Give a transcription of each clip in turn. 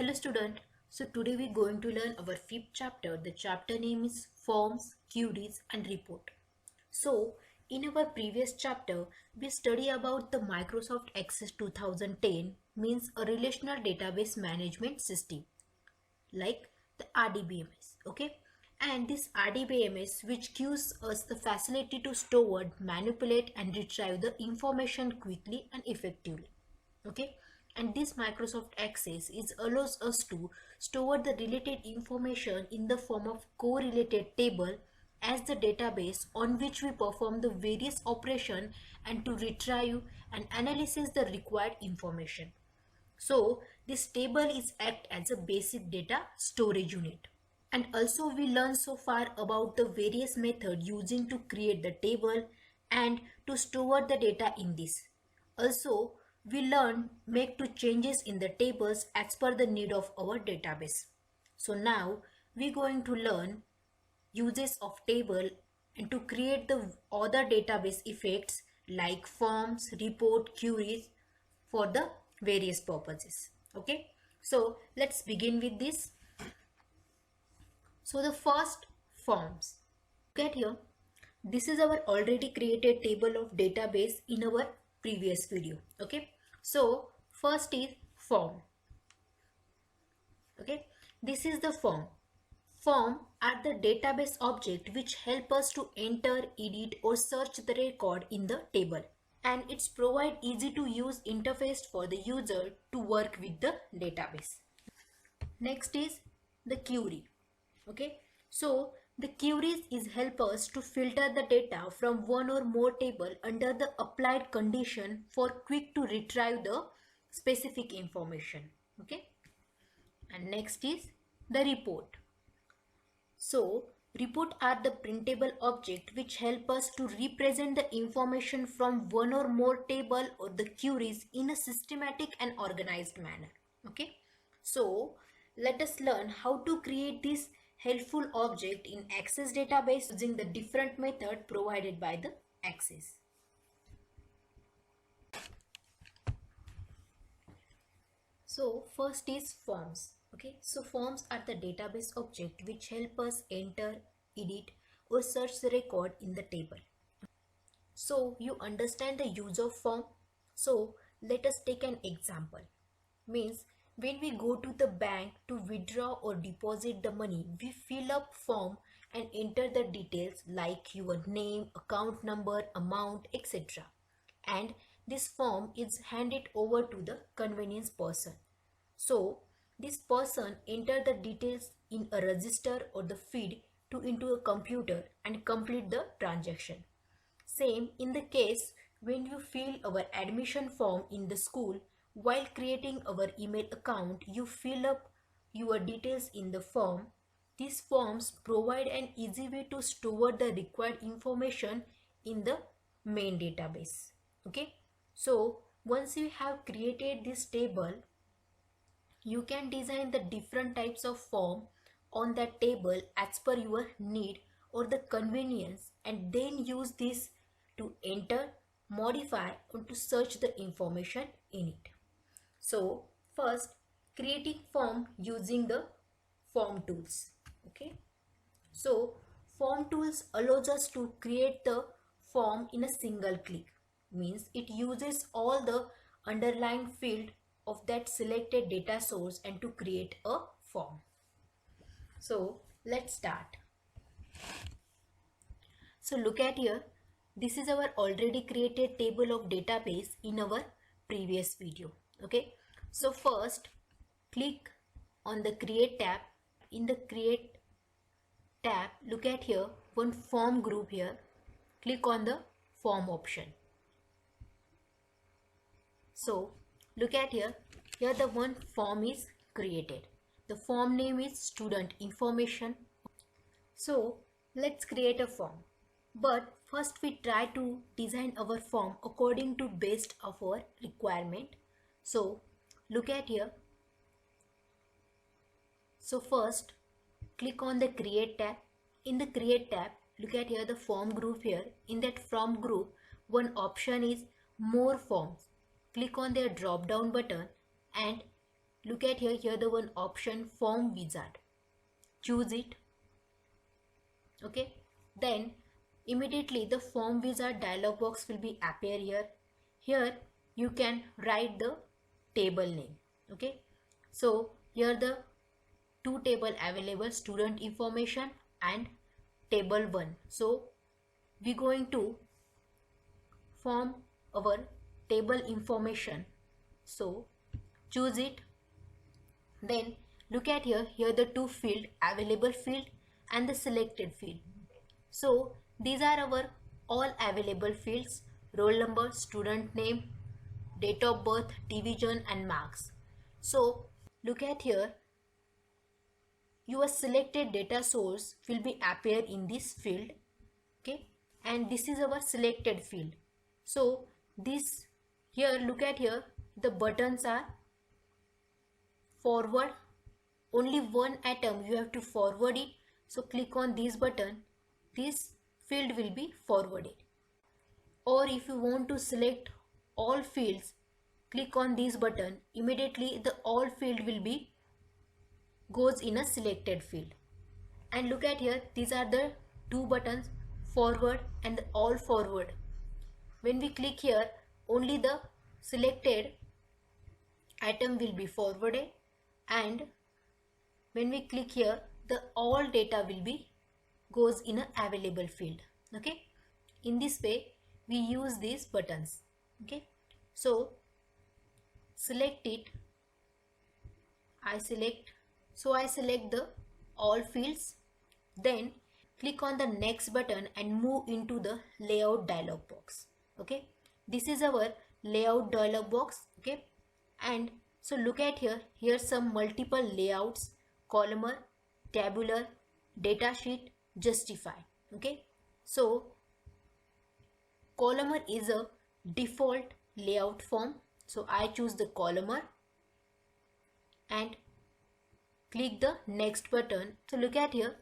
Hello student, so today we're going to learn our fifth chapter. The chapter name is Forms, Queries and Report. So in our previous chapter, we study about the Microsoft Access 2010 means a relational database management system like the RDBMS, okay? And this RDBMS which gives us the facility to store, manipulate and retrieve the information quickly and effectively, okay? And this Microsoft Access is allows us to store the related information in the form of correlated table as the database on which we perform the various operation and to retrieve and analyze the required information. So this table is act as a basic data storage unit. And also we learned so far about the various method using to create the table and to store the data in this. Also we learned make to changes in the tables as per the need of our database. So now we're going to learn uses of table and to create the other database effects like forms, report, queries for the various purposes. Okay, so let's begin with this. So the first, forms. Look at here, this is our already created table of database in our previous video. Okay, so first is form. Okay, this is the form. Form are the database object which help us to enter, edit or search the record in the table, and it's provide easy to use interface for the user to work with the database. Next is the query. Okay, so the queries is help us to filter the data from one or more table under the applied condition for quick to retrieve the specific information. Okay, and next is the report. So report are the printable object which help us to represent the information from one or more table or the queries in a systematic and organized manner. Okay, so let us learn how to create this helpful object in Access database using the different method provided by the Access. So first is forms. Okay, so forms are the database object which help us enter, edit or search the record in the table. So you understand the use of form. So let us take an example. Means when we go to the bank to withdraw or deposit the money, we fill up form and enter the details like your name, account number, amount, etc. And this form is handed over to the convenience person. So this person enter the details in a register or the feed to into a computer and complete the transaction. Same in the case when you fill our admission form in the school. While creating our email account, you fill up your details in the form. These forms provide an easy way to store the required information in the main database. Okay, so once you have created this table, you can design the different types of form on that table as per your need or the convenience, and then use this to enter, modify or to search the information in it. So first, creating form using the form tools. Okay, so form tools allows us to create the form in a single click. Means it uses all the underlying field of that selected data source and to create a form. So let's start. So look at here, this is our already created table of database in our previous video. Okay, so first click on the create tab. In the create tab, look at here, one form group here. Click on the form option. So look at here, here the one form is created. The form name is student information. So let's create a form. But first we try to design our form according to based of our requirement. So look at here. So first click on the create tab. In the create tab, look at here the form group here. In that form group, one option is more forms. Click on their drop down button and look at here the one option form wizard. Choose it. Okay, then immediately the form wizard dialog box will be appear here. Here you can write the table name. Okay, so here the two table available, student information and table 1. So we going to form our table information. So choose it. Then look at here the two field, available field and the selected field. So these are our all available fields: roll number, student name, date of birth, division and marks. So look at here, your selected data source will be appear in this field. Okay, and this is our selected field. So this here, look at here, the buttons are forward. Only one atom you have to forward it. So click on this button, this field will be forwarded. Or if you want to select all fields, click on this button. Immediately the all field will be goes in a selected field. And look at here, these are the two buttons, forward and all forward. When we click here, only the selected atom will be forwarded, and when we click here, the all data will be goes in a available field. Okay, in this way we use these buttons. Okay, so select it. I select the all fields. Then click on the next button and move into the layout dialog box. Okay, this is our layout dialog box. Okay, and so look at here some multiple layouts: columnar, tabular, datasheet, justify. Okay, so columnar is a default layout form, so I choose the columnar and click the next button. So look at here,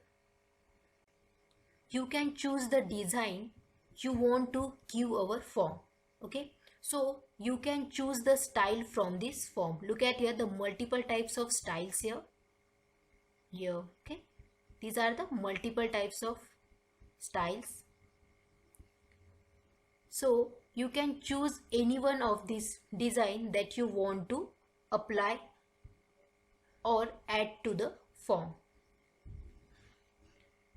you can choose the design you want to give our form. Okay, so you can choose the style from this form. Look at here the multiple types of styles here. Okay, these are the multiple types of styles. So you can choose any one of these design that you want to apply or add to the form.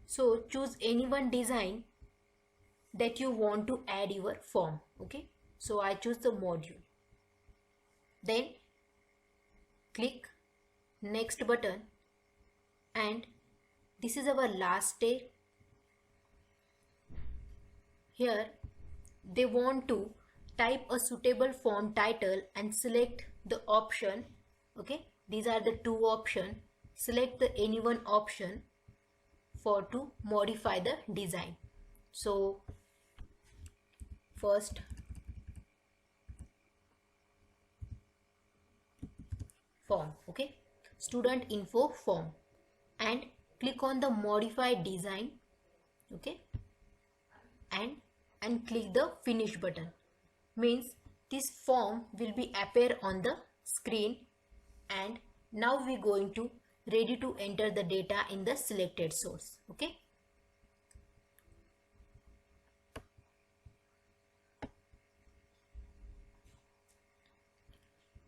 So choose any one design that you want to add your form. Okay, so I choose the module. Then click next button, and this is our last step. Here they want to type a suitable form title and select the option. Okay, these are the two options. Select the any one option for to modify the design. So first form, okay, student info form, and click on the modify design. Okay, and click the finish button. Means this form will be appear on the screen, and now we going to ready to enter the data in the selected source. Okay,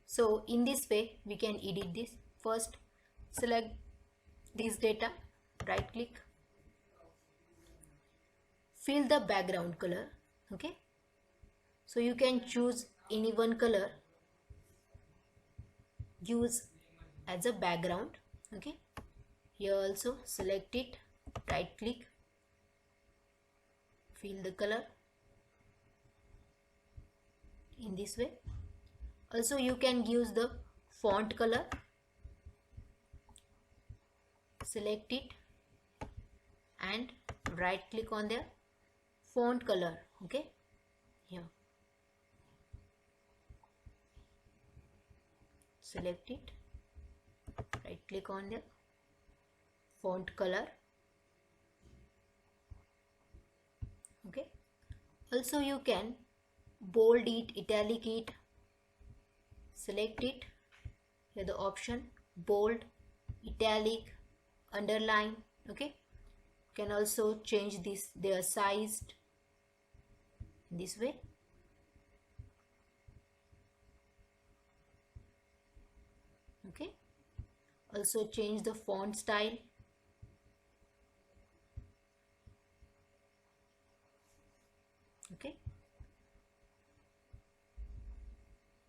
so in this way we can edit this. First select this data, right click, fill the background color. Okay, so you can choose any one color, use as a background. Okay, here also select it, right click, fill the color in this way. Also you can use the font color, select it and right click on the font color. Okay, here select it, right click on the font color. Okay, also you can bold it, italic it, select it, here the option bold, italic, underline. Okay, you can also change this their size this way. Okay, also change the font style. Okay,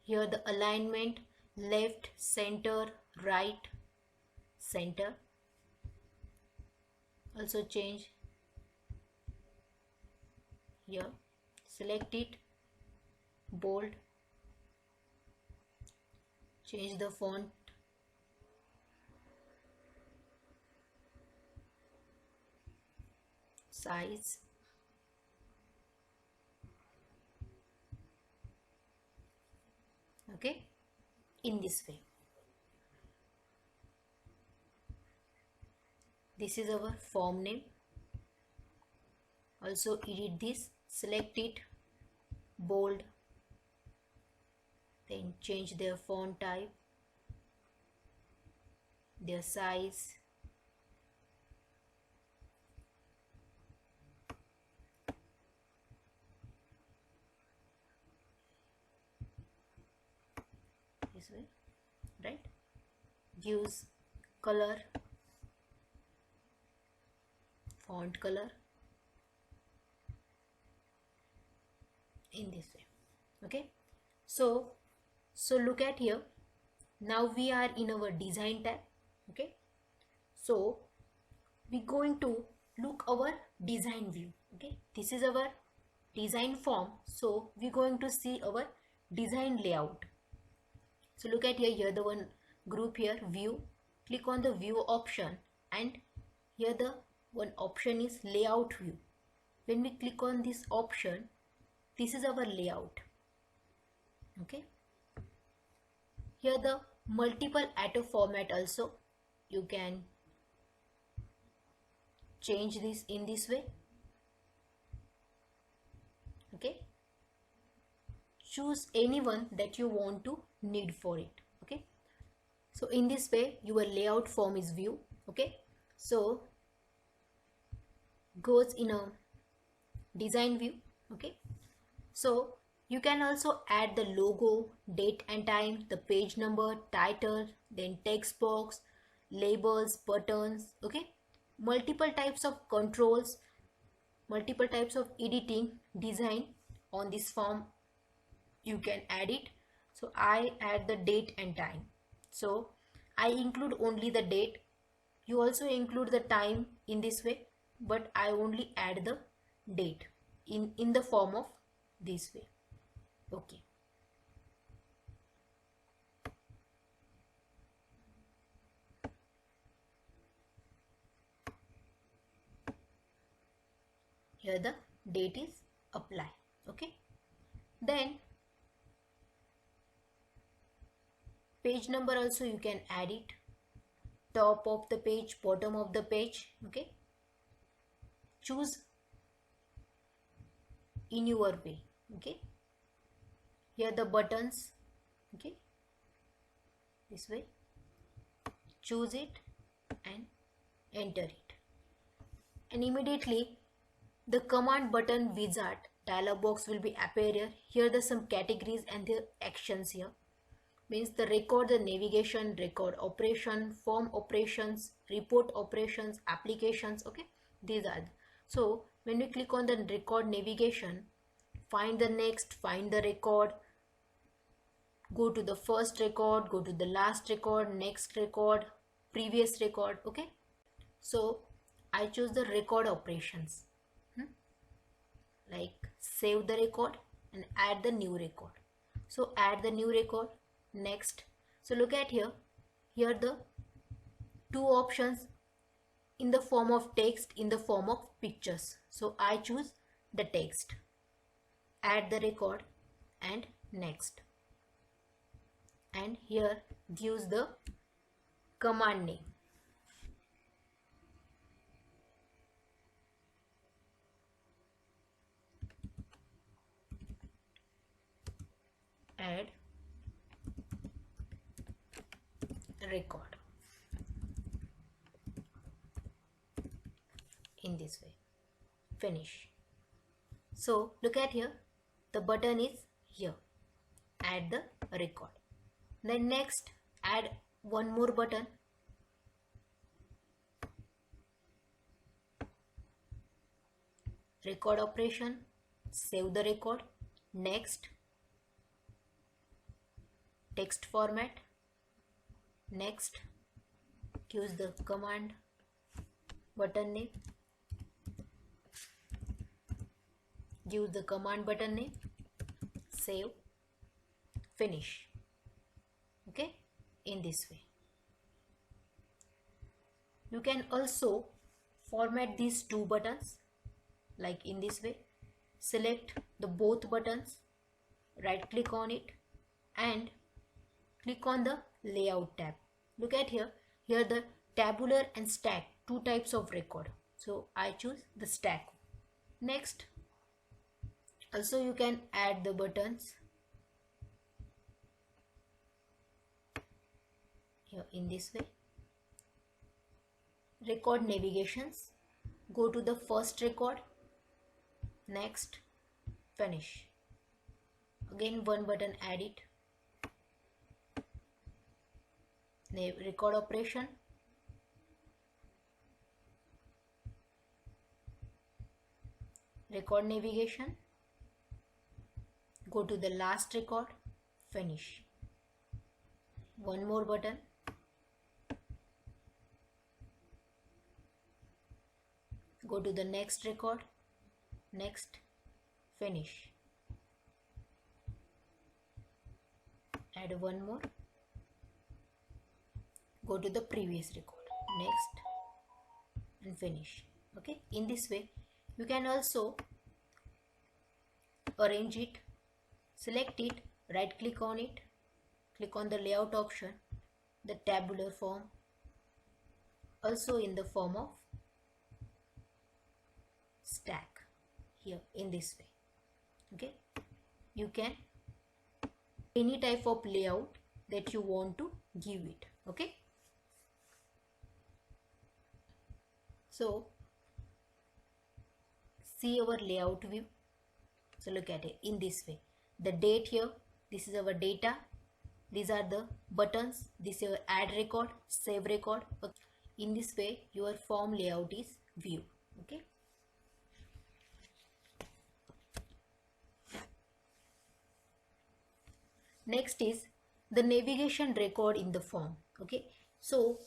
here the alignment left, center, right, center. Also change here, select it, bold, change the font, size. Okay, in this way. This is our form name. Also edit this, select it, bold, then change their font type, their size. This way, right? Use color, font color in this way. Okay, so look at here. Now we are in our design tab. Okay, so we're going to look our design view. Okay, this is our design form, so we're going to see our design layout. So look at here the one group here, view. Click on the view option, and here the one option is layout view. When we click on this option, this is our layout. Okay, here the multiple auto format also you can change this in this way. Okay, choose anyone that you want to need for it. Okay, so in this way your layout form is view. Okay, so goes in a design view. Okay, so you can also add the logo, date and time, the page number, title, then text box, labels, buttons. Okay, multiple types of controls, multiple types of editing design on this form you can add it. So I add the date and time, so I include only the date. You also include the time in this way, but I only add the date in the form of this way. Okay, here the date is apply. Okay, then page number also you can add it, top of the page, bottom of the page. Okay, choose in your way. Okay, here the buttons. Okay, this way, choose it and enter it, and immediately the command button wizard dialog box will be appear. Here the some categories and the actions here. Means the record, the navigation, record operation, form operations, report operations, applications. Okay, these are. So when we click on the record navigation, find the next, find the record, go to the first record, go to the last record, next record, previous record. Okay, so I choose the record operations. Like save the record and add the new record. So add the new record, next. So look at here the two options in the form of text, in the form of pictures. So I choose the text, add the record and next, and here gives the command name. Add record in this way. Finish. So look at here, the button is here, add the record. Then next add one more button, record operation, save the record. Next, text format. Next, use the command button name, use the command button name, save, finish. Okay, in this way. You can also format these two buttons like in this way. Select the both buttons, right click on it and click on the layout tab. Look at here, here the tabular and stack, two types of record. So I choose the stack. Next, also you can add the buttons here in this way. Record navigations, go to the first record. Next, finish. Again one button, add it. Record operation, record navigation, go to the last record, finish. One more button, go to the next record, next, finish. Add one more, go to the previous record, next, and finish. Okay, in this way you can also arrange it. Select it, right click on it, click on the layout option, the tabular form, also in the form of stack here in this way. Okay, you can any type of layout that you want to give it. Okay, so see our layout view. So look at it in this way. The date here, this is our data, these are the buttons, this is your add record, save record. Okay. In this way your form layout is viewed. Okay, next is the navigation record in the form. Okay, so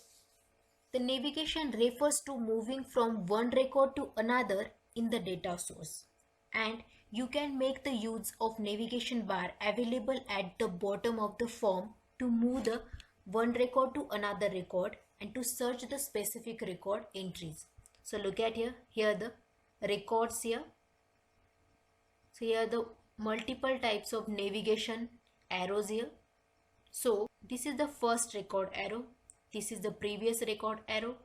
the navigation refers to moving from one record to another in the data source, and you can make the use of navigation bar available at the bottom of the form to move the one record to another record and to search the specific record entries. So look at here, here the records here. So here the multiple types of navigation arrows here. So this is the first record arrow, this is the previous record arrow,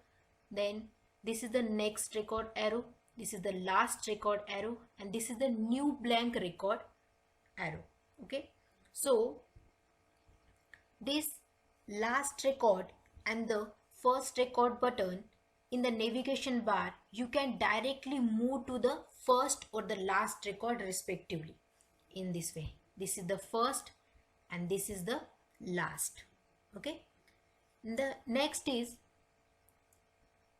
then this is the next record arrow, this is the last record arrow, and this is the new blank record arrow. Okay, so this last record and the first record button in the navigation bar, you can directly move to the first or the last record respectively. In this way, this is the first and this is the last. Okay, the next is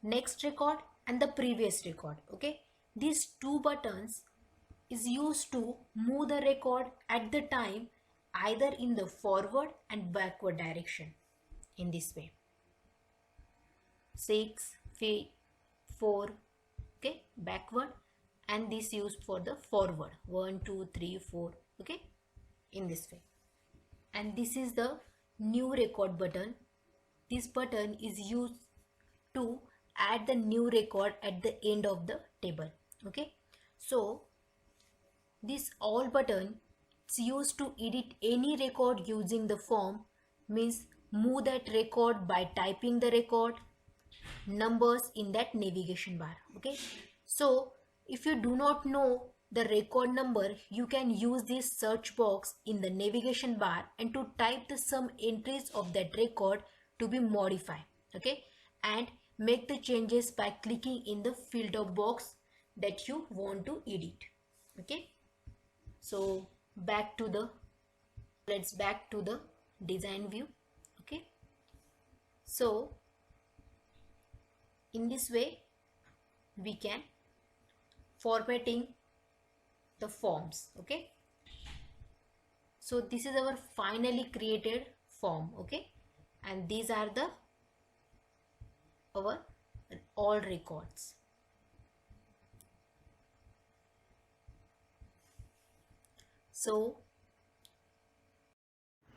next record and the previous record. Okay, these two buttons is used to move the record at the time either in the forward and backward direction. In this way, 6, 5, 4, okay, backward, and this used for the forward, 1, 2, 3, 4. Okay, in this way. And this is the new record button. This button is used to add the new record at the end of the table. Okay, so this all button is used to edit any record using the form, means move that record by typing the record numbers in that navigation bar. Okay, so if you do not know the record number, you can use this search box in the navigation bar and to type the some entries of that record to be modified. Okay, and make the changes by clicking in the filter box that you want to edit. Okay, so let's back to the design view. Okay, so in this way we can formatting the forms. Okay, so this is our finally created form. Okay, and these are the our all records. So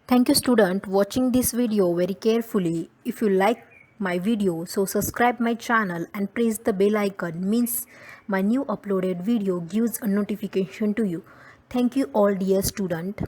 thank you student watching this video very carefully. If you like my video, so subscribe my channel and press the bell icon, means my new uploaded video gives a notification to you. Thank you all dear student.